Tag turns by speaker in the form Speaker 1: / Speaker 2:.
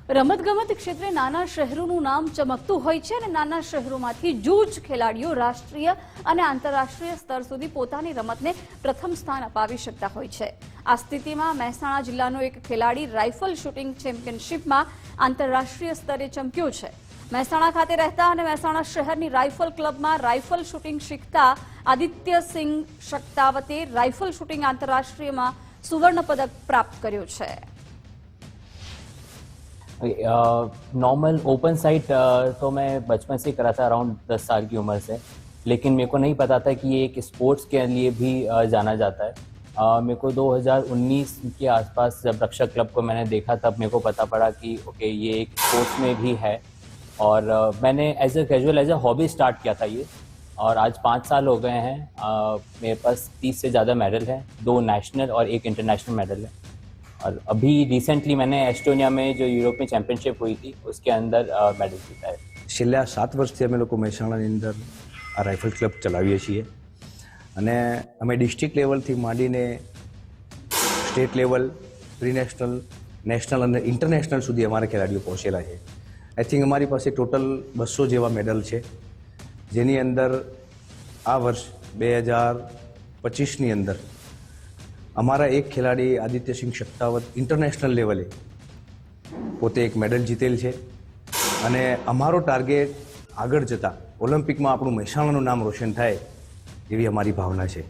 Speaker 1: રમતગમત ક્ષેત્રે નાના શહેરોનું નામ ચમકતું હોય છે અને નાના શહેરોમાંથી જૂજ ખેલાડીઓ રાષ્ટ્રીય અને આંતરરાષ્ટ્રીય સ્તર સુધી પોતાની રમતને પ્રથમ સ્થાન અપાવી શકતા હોય છે। આ સ્થિતિમાં મહેસાણા જિલ્લાનો એક ખેલાડી રાઇફલ શૂટિંગ ચેમ્પિયનશિપમાં આંતરરાષ્ટ્રીય સ્તરે ચમક્યો છે। મહેસાણા ખાતે રહેતા અને મહેસાણા શહેરની રાઇફલ ક્લબમાં રાઇફલ શૂટિંગ શીખતા આદિત્યસિંહ શક્તાવતે રાઇફલ શૂટિંગ આંતરરાષ્ટ્રીયમાં સુવર્ણ પદક પ્રાપ્ત કર્યો છે।
Speaker 2: नॉर्मल ओपन साइट तो मैं बचपन से करा था, अराउंड 10 साल की उम्र से, लेकिन मेरे को नहीं पता था कि ये एक स्पोर्ट्स के लिए भी जाना जाता है। मेरे को 2019 के आसपास जब रक्षक क्लब को मैंने देखा तब मेरे को पता पड़ा कि ओके ये एक स्पोर्ट्स में भी है और मैंने as a casual as a hobby start किया था ये, और आज 5 साल हो गए हैं। मेरे पास 30 से ज़्यादा मेडल हैं, 2 नेशनल और 1 इंटरनेशनल मेडल है। और अभी रिसेंटली मैंने एस्टोनिया में जो यूरोप में चैम्पियनशिप हुई थी उसके अंदर मेडल जीता है।
Speaker 3: છેલ્લા 7 વર્ષથી અમે લોકો મહેસાણાની અંદર આ રાઇફલ ક્લબ ચલાવીએ છીએ અને અમે ડિસ્ટ્રિક્ટ લેવલથી માંડીને સ્ટેટ લેવલ, પ્રી-નેશનલ, નેશનલ અને ઇન્ટરનેશનલ સુધી અમારા ખેલાડીઓ પહોંચેલા છે। આઈ થિંક અમારી પાસે ટોટલ 200 જેવા મેડલ છે, જેની અંદર આ વર્ષ 2025ની અંદર અમારા એક ખેલાડી આદિત્યસિંહ શક્તાવત ઇન્ટરનેશનલ લેવલે પોતે એક મેડલ જીતેલ છે અને અમારો ટાર્ગેટ આગળ જતાં ઓલિમ્પિકમાં આપણું મહેસાણાનું નામ રોશન થાય એવી અમારી ભાવના છે।